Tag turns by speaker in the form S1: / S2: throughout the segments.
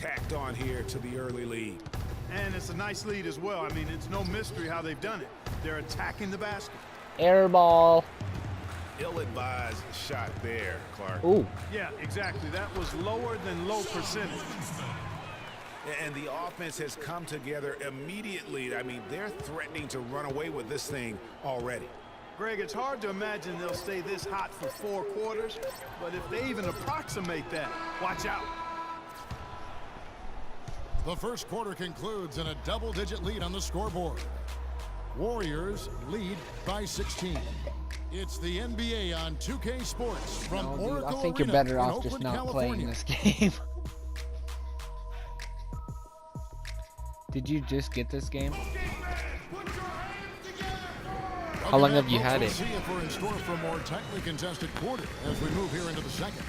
S1: tacked on here to the early lead.
S2: And it's a nice lead as well. I mean, it's no mystery how they've done it. They're attacking the basket.
S3: Air ball.
S1: Ill-advised shot there, Clark.
S3: Ooh.
S2: Yeah, exactly. That was lower than low percentage.
S1: And the offense has come together immediately. I mean, they're threatening to run away with this thing already.
S2: Greg, it's hard to imagine they'll stay this hot for 4 quarters, but if they even approximate that, watch out.
S4: The first quarter concludes in a double-digit lead on the scoreboard. Warriors lead by 16. It's the NBA on 2K Sports from
S3: No, dude,
S4: Oracle
S3: I think
S4: Arena
S3: you're better
S4: in
S3: off just
S4: Oakland,
S3: not
S4: California.
S3: playing this game. Did you just get this game? How long have you had it?
S4: We'll see if we're in store for a more tightly contested quarter as we move here into the second.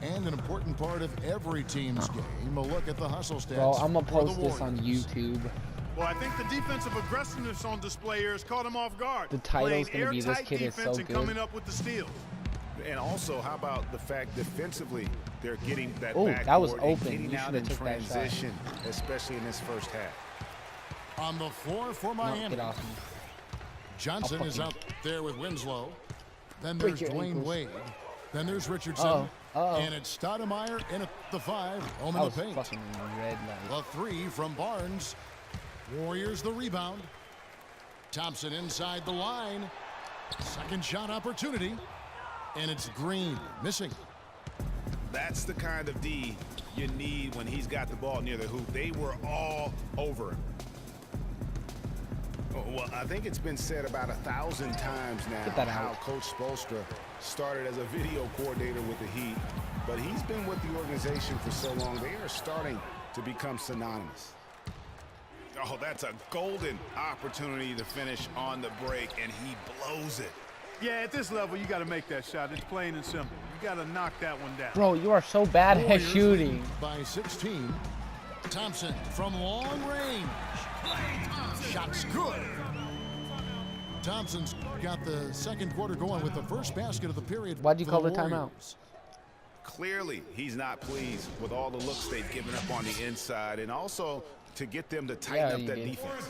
S4: And an important part of every team's game, a look at the hustle stats.
S3: Bro, I'm gonna
S4: for the
S3: post this on
S4: Warriors.
S3: YouTube.
S2: Well, I think the defensive aggressiveness on display here has caught him off guard.
S3: The title's
S2: Playing
S3: gonna be this
S2: airtight
S3: kid is so
S2: defense and
S3: good.
S2: coming up with the steal.
S1: And also, how about the fact defensively, they're getting that
S3: Ooh,
S1: backboard
S3: that was
S1: and
S3: open.
S1: getting
S3: You
S1: out
S3: shoulda
S1: in
S3: took that shot.
S1: transition, especially in this first half.
S4: On the floor for
S3: No,
S4: Miami.
S3: get off me.
S4: Johnson
S3: I'll
S4: is out there with Winslow. Then
S3: Break
S4: there's
S3: your
S4: Dwayne
S3: ankles.
S4: Wade. Then there's Richardson.
S3: Uh-oh.
S4: And it's Stoudemire in at the 5. Home
S3: I
S4: in
S3: was
S4: the paint.
S3: fucking red light.
S4: The 3 from Barnes. Warriors the rebound. Thompson inside the line. Second shot opportunity. And it's Green missing.
S1: That's the kind of D you need when he's got the ball near the hoop. They were all over him. Well, I think it's been said about 1,000 times now
S3: Get that
S1: how
S3: out.
S1: Coach Spoelstra started as a video coordinator with the Heat, but he's been with the organization for so long, they are starting to become synonymous. Oh, that's a golden opportunity to finish on the break, and he blows it.
S2: Yeah, at this level, you got to make that shot. It's plain and simple. You got to knock that one down.
S3: Bro, you are so bad at
S4: Warriors
S3: shooting.
S4: lead by 16. Thompson from long range. Shot's good. Thompson's got the second quarter going with the first basket of the period.
S3: Why'd you
S4: for
S3: call the timeout?
S4: Warriors.
S1: Clearly, he's not pleased with all the looks they've given up on the inside, and also to get them to tighten
S3: Yeah,
S1: up
S3: he
S1: that
S3: did.
S1: defense.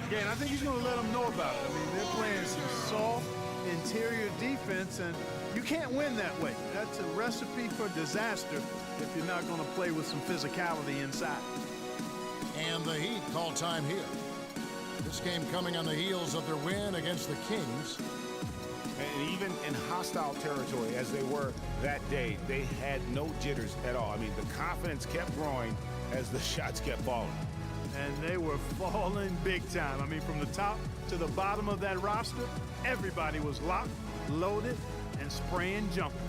S2: Yeah, and I think he's going to let them know about it. I mean, they're playing some soft interior defense, and you can't win that way. That's a recipe for disaster if you're not going to play with some physicality inside.
S4: And the Heat call time here. This game coming on the heels of their win against the Kings.
S1: And even in hostile territory, as they were that day, they had no jitters at all. I mean, the confidence kept growing as the shots kept falling.
S2: And they were falling big time. I mean, from the top to the bottom of that roster, everybody was locked, loaded, and spraying jumpers.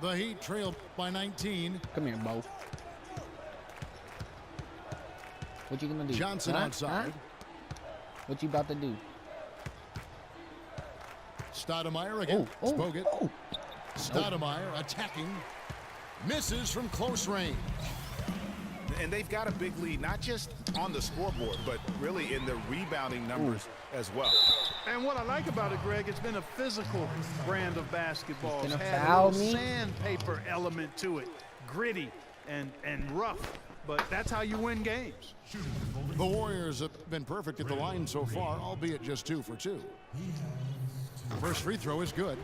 S4: The Heat trailed by 19.
S3: Come here, Bo. What you gonna do?
S4: Johnson
S3: Huh?
S4: outside.
S3: Huh? What you about to do?
S4: Stoudemire again.
S3: Oh,
S4: Spoke it.
S3: oh.
S4: Stoudemire attacking. Misses from close range.
S1: And they've got a big lead, not just on the scoreboard, but really in the rebounding numbers as well.
S2: And what I like about it, Greg, it's been a physical brand of basketball.
S3: He's
S2: It's
S3: gonna
S2: had a
S3: foul
S2: little
S3: me?
S2: sandpaper element to it, gritty and rough. But that's how you win games.
S4: The Warriors have been perfect at the line so far, albeit just 2 for 2. First free throw is good.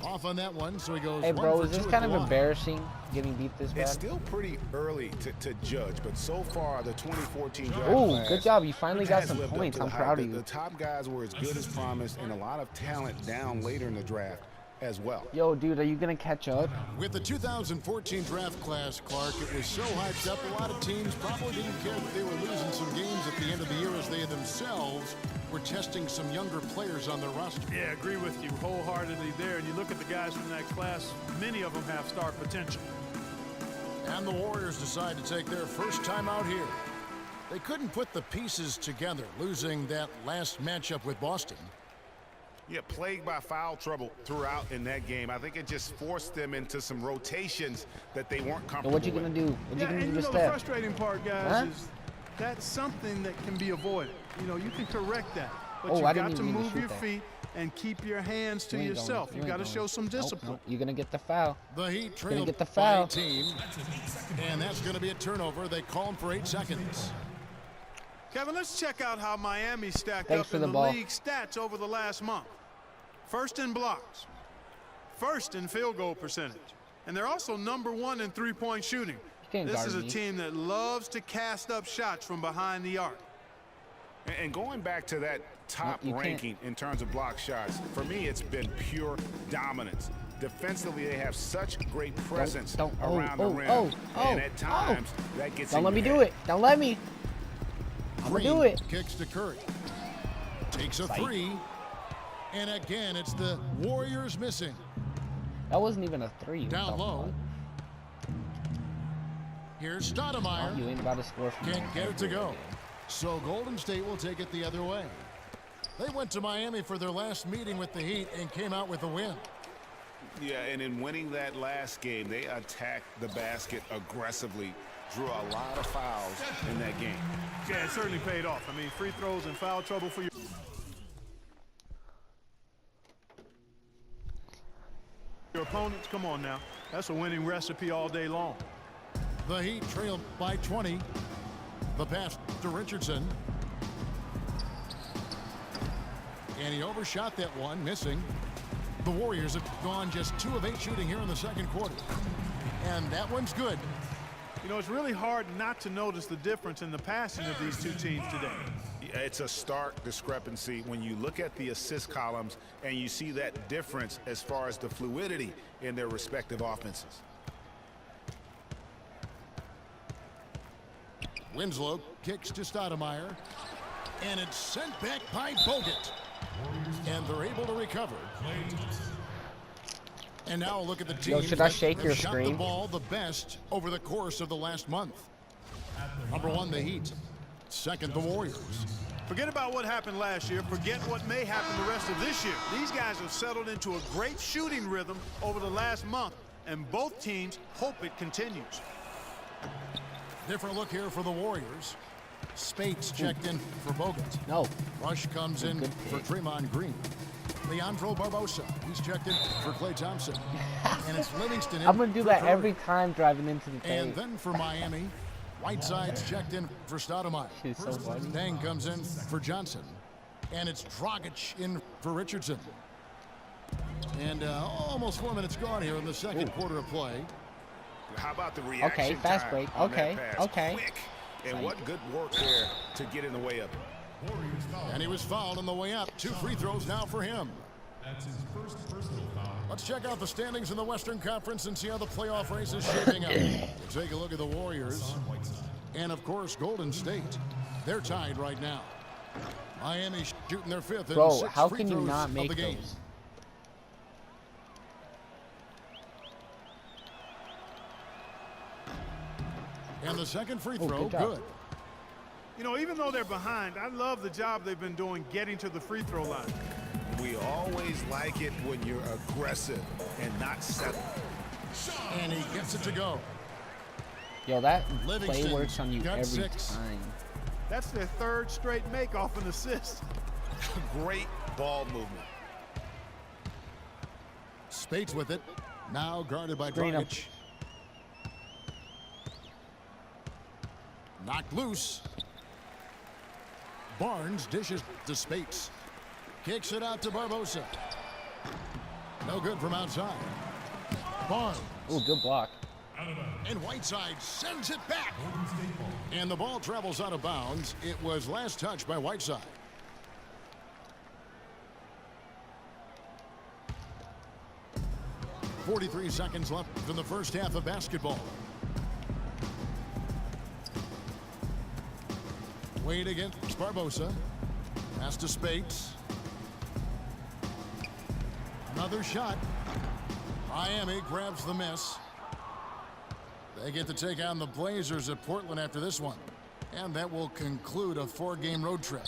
S4: Off on that one, so he goes
S3: Hey,
S4: 1
S3: bro,
S4: for
S3: is this
S4: 2 at
S3: kind
S4: the
S3: of
S4: line.
S3: embarrassing getting beat this
S1: It's
S3: bad?
S1: still pretty early to judge, but so far the 2014 draft
S3: Ooh,
S1: class
S3: good job. You finally got
S1: has
S3: some
S1: lived up
S3: points.
S1: to
S3: I'm
S1: the
S3: proud
S1: hype.
S3: of
S1: The
S3: you.
S1: top guys were as good as promised, and a lot of talent down later in the draft as well.
S3: Yo, dude, are you gonna catch up?
S4: With the 2014 draft class, Clark, it was so hyped up, a lot of teams probably didn't care that they were losing some games at the end of the year as they themselves were testing some younger players on their roster.
S2: Yeah, agree with you wholeheartedly there. And you look at the guys from that class, many of them have star potential.
S4: And the Warriors decide to take their first time out here. They couldn't put the pieces together, losing that last matchup with Boston.
S1: Yeah, plagued by foul trouble throughout in that game. I think it just forced them into some rotations that they weren't
S3: So
S1: comfortable
S3: what you gonna
S1: with.
S3: do? What you
S2: Yeah,
S3: gonna
S2: and
S3: do
S2: you
S3: to
S2: know the
S3: Steph?
S2: frustrating part, guys,
S3: Huh?
S2: is that's something that can be avoided. You know, you can correct that, but
S3: Oh, I
S2: you've
S3: didn't
S2: got to
S3: even mean to
S2: move
S3: shoot
S2: your
S3: that.
S2: feet and keep your hands to
S3: You ain't going.
S2: yourself.
S3: You
S2: You've
S3: ain't
S2: got to
S3: going.
S2: show some
S3: Nope,
S2: discipline.
S3: nope. You're gonna get the foul.
S4: The Heat
S3: Gonna
S4: trail
S3: get the
S4: by
S3: foul.
S4: 18, and that's going to be a turnover. They call him for 8 seconds.
S2: Kevin, let's check out how Miami stacked
S3: Thanks
S2: up
S3: for
S2: in
S3: the
S2: the
S3: ball.
S2: league stats over the last month. First in blocks, first in field goal percentage, and they're also #1 in three-point shooting.
S3: can't
S2: This
S3: guard
S2: is a
S3: me.
S2: team that loves to cast up shots from behind the arc.
S1: And going back to that top
S3: you can't.
S1: ranking in terms of block shots, for me, it's been pure dominance. Defensively, they have such great presence
S3: don't-
S1: around
S3: oh,
S1: the rim.
S3: oh,
S1: and
S3: oh,
S1: at times, that gets
S3: Don't
S1: in
S3: let me
S1: your
S3: do
S1: head.
S3: it. Don't let me. I'm gonna do
S4: Green
S3: it.
S4: kicks to Curry. Takes a
S3: Fight.
S4: 3. And again, it's the Warriors missing.
S3: That wasn't even a 3. What
S4: Down
S3: the
S4: low. Here's
S3: fuck? Oh,
S4: Stoudemire.
S3: you ain't about to score from
S4: Can't
S3: there.
S4: get it to go. So Golden State will take it the other way. They went to Miami for their last meeting with the Heat and came out with a win.
S1: Yeah, and in winning that last game, they attacked the basket aggressively, drew a lot of fouls in that game.
S2: Yeah, it certainly paid off. I mean, free throws and foul trouble for your opponents. Come on now. That's a winning recipe all day long.
S4: The Heat trailed by 20. The pass to Richardson. And he overshot that one, missing. The Warriors have gone just 2 of 8 shooting here in the second quarter. And that one's good.
S2: You know, it's really hard not to notice the difference in the passing of these two teams today.
S1: Yeah, it's a stark discrepancy when you look at the assist columns and you see that difference as far as the fluidity in their respective offenses.
S4: Winslow kicks to Stoudemire. And it's sent back by Bogut. And they're able to recover. And now look at the team.
S3: Yo, should I shake
S4: that
S3: your
S4: have shot
S3: screen?
S4: the ball the best over the course of the last month. #1, the Heat. Second, the Warriors.
S2: Forget about what happened last year. Forget what may happen the rest of this year. These guys have settled into a great shooting rhythm over the last month, and both teams hope it continues.
S4: Different look here for the Warriors. Spates checked in for Bogut.
S3: No.
S4: Rush comes in
S3: Good
S4: for
S3: pick.
S4: Draymond Green. Leandro Barbosa, he's checked in for Klay Thompson. And it's Livingston in
S3: I'm gonna do
S4: for
S3: that
S4: Curry.
S3: every time driving into the
S4: And
S3: paint.
S4: then for Miami, Whiteside's checked in for Stoudemire.
S3: She's so funny.
S4: Dang comes in for Johnson. And it's Dragic in for Richardson. And almost 4 minutes gone here in the second quarter of play.
S1: How about the reaction
S3: Okay, fast
S1: time
S3: break.
S1: on
S3: Okay,
S1: that pass?
S3: okay.
S1: Quick. And what good work there to get in the way of it.
S4: And he was fouled on the way up. 2 free throws now for him.
S5: That's his first personal foul.
S4: Let's check out the standings in the Western Conference and see how the playoff race is shaping up. We'll take a look at the Warriors and, of course, Golden State. They're tied right now. Miami shooting their 5th and
S3: Bro,
S4: 6
S3: how
S4: free
S3: can you
S4: throws
S3: not
S4: of
S3: make
S4: the game.
S3: those?
S4: And the second free
S3: Oh,
S4: throw,
S3: good job.
S4: good.
S2: You know, even though they're behind, I love the job they've been doing getting to the free throw line.
S1: We always like it when you're aggressive and not settle.
S4: And he gets it to go.
S3: Yo, that play
S4: Livingston
S3: works on you
S4: got
S3: every
S4: 6.
S3: time.
S2: That's their 3rd straight make off an assist.
S1: Great ball movement.
S4: Spates with it. Now guarded by
S3: Green up.
S4: Dragic. Knocked loose. Barnes dishes to Spates. Kicks it out to Barbosa. No good from outside. Barnes.
S3: Ooh, good block.
S4: And Whiteside sends it back. And the ball travels out of bounds. It was last touched by Whiteside. .43 seconds left in the first half of basketball. Wade against Barbosa. Pass to Spates. Another shot. Miami grabs the miss. They get to take on the Blazers at Portland after this one. And that will conclude a 4-game road trip.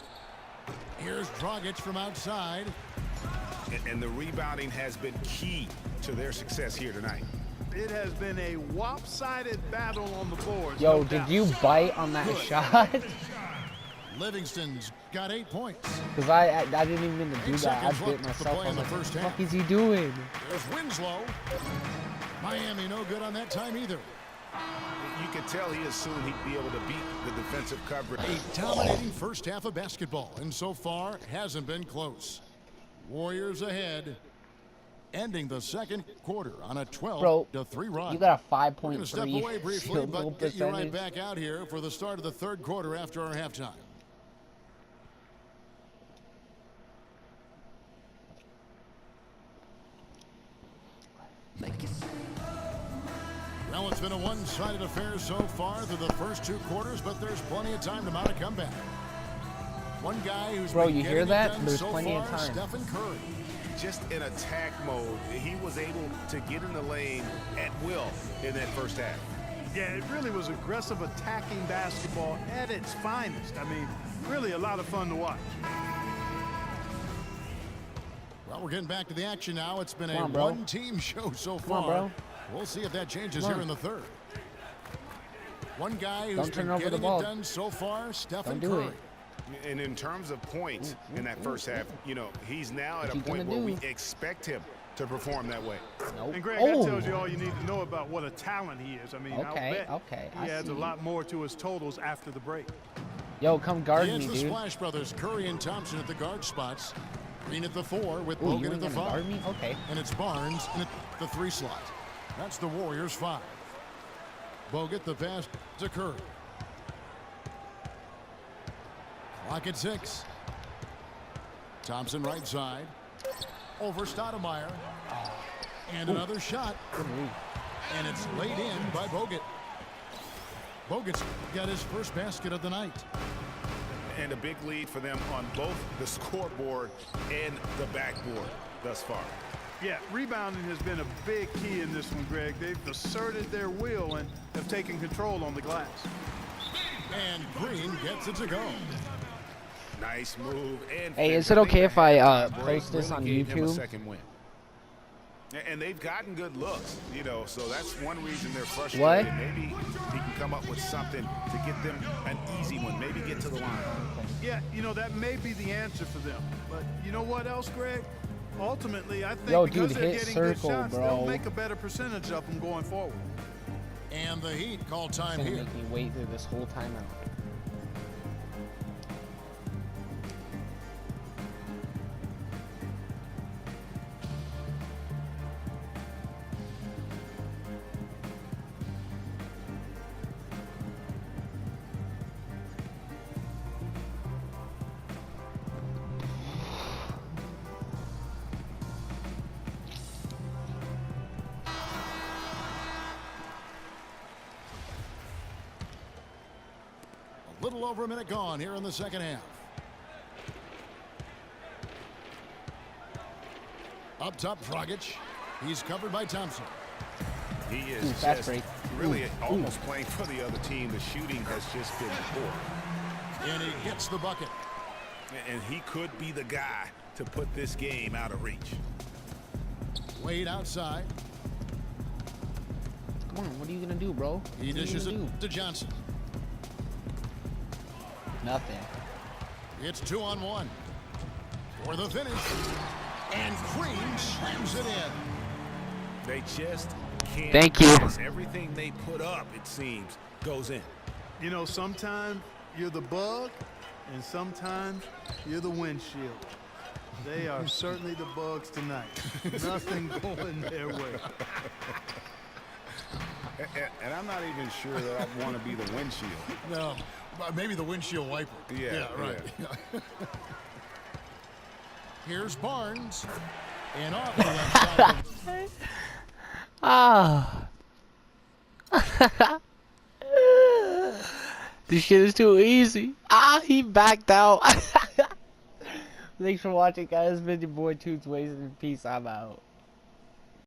S4: Here's Dragic from outside.
S1: And the rebounding has been key to their success here tonight.
S2: It has been a lopsided battle on the boards.
S3: Yo,
S2: no
S3: did
S2: doubt.
S3: you bite on that shot?
S4: Livingston's got 8 points.
S3: Because I didn't even mean to do
S4: 8
S3: that. I
S4: seconds
S3: bit
S4: left to
S3: myself.
S4: play
S3: I
S4: in
S3: was
S4: the
S3: like,
S4: first
S3: what the
S4: half.
S3: fuck is he doing?
S4: There's Winslow. Miami no good on that time either.
S1: You could tell he assumed he'd be able to beat the defensive coverage.
S4: A dominating first half of basketball, and so far hasn't been close. Warriors ahead, ending the second quarter on a 12-3 run.
S3: You got a
S4: We're going to step
S3: 5.3
S4: away briefly,
S3: field goal
S4: but get you right
S3: percentage.
S4: back out here for the start of the third quarter after our halftime. Well, it's been a one-sided affair so far through the first 2 quarters, but there's plenty of time to mount a comeback. One guy who's
S3: Bro,
S4: been
S3: you hear
S4: getting it
S3: that?
S4: done
S3: There's
S4: so
S3: plenty of
S4: far,
S3: time.
S4: Stephen Curry.
S1: Just in attack mode, he was able to get in the lane at will in that first half.
S2: Yeah, it really was aggressive attacking basketball at its finest. I mean, really a lot of fun to watch.
S4: Well, we're getting back to the action now. It's been
S3: Come
S4: a
S3: on, bro.
S4: one-team show so
S3: Come
S4: far.
S3: on, bro.
S4: We'll see if that changes
S3: Come
S4: here
S3: on.
S4: in the third. One guy who's
S3: Don't turn
S4: been
S3: over the
S4: getting
S3: ball.
S4: it done so far, Stephen
S3: Don't do
S4: Curry.
S3: it.
S1: And in terms of points in that first half, you know, he's now at a
S3: you
S1: point
S3: gonna
S1: where
S3: do?
S1: we expect him to perform that way.
S3: Nope.
S2: And Greg,
S3: Oh.
S2: that tells you all you need to know about what a talent he is. I mean, I'll
S3: Okay,
S2: bet
S3: okay,
S2: he
S3: I
S2: adds a
S3: see.
S2: lot more to his totals after the break.
S3: Yo, come guard
S4: Against
S3: me,
S4: the
S3: dude.
S4: Splash Brothers, Curry and Thompson at the guard spots. Green at the 4 with
S3: Ooh, you
S4: Bogan
S3: ain't
S4: at the
S3: gonna
S4: 5.
S3: guard me? Okay.
S4: And it's Barnes in the 3 slot. That's the Warriors' 5. Bogut the pass to Curry. Clock at 6. Thompson right side. Over Stoudemire. And another shot.
S3: Good read.
S4: And it's laid in by Bogut. Bogut's got his first basket of the night.
S1: And a big lead for them on both the scoreboard and the backboard thus far.
S2: Yeah, rebounding has been a big key in this one, Greg. They've asserted their will and have taken control on the glass.
S4: And Green gets it to go.
S1: Nice move. And
S3: Hey, is it
S1: finishing
S3: okay
S1: the
S3: if I
S1: half break
S3: post this
S1: really
S3: on
S1: gave him a
S3: YouTube?
S1: second win. And they've gotten good looks, you know, so that's one reason they're frustrated.
S3: What?
S1: Maybe he can come up with something to get them an easy one, maybe get to the line.
S2: Yeah, you know, that may be the answer for them. But you know what else, Greg? Ultimately, I think
S3: Yo,
S2: because
S3: dude,
S2: they're
S3: hit
S2: getting
S3: circle,
S2: good shots,
S3: bro.
S2: they'll make a better percentage of them going forward.
S4: And the Heat call
S3: It's
S4: time
S3: gonna
S4: here.
S3: make me wait through this whole timeout.
S4: A little over a minute gone here in the second half. Up top, Dragic. He's covered by Thompson.
S1: He is
S3: Ooh, fast
S1: just
S3: break.
S1: really
S3: Ooh,
S1: almost playing for the other team. The shooting has just been poor.
S4: And he gets the bucket.
S1: And he could be the guy to put this game out of reach.
S4: Wade outside.
S3: Come on, what are you gonna do, bro?
S4: He
S3: What are you
S4: dishes
S3: gonna
S4: it to Johnson.
S3: do? Nothing.
S4: It's 2-on-1 for the finish. And Green slams it in.
S1: They just can't.
S3: Thank you.
S1: miss. Everything they put up, it seems, goes in.
S2: You know, sometimes you're the bug, and sometimes you're the windshield. They are certainly the bugs tonight. Nothing going their way.
S1: And I'm not even sure that I want to be the windshield.
S4: No, maybe the windshield wiper.
S1: Yeah,
S4: right. Here's Barnes. And off the left side.
S3: Ah. This shit is too easy. Ah, he backed out. Thanks for watching, guys. Been your boy Toots Wasted. Peace. I'm out.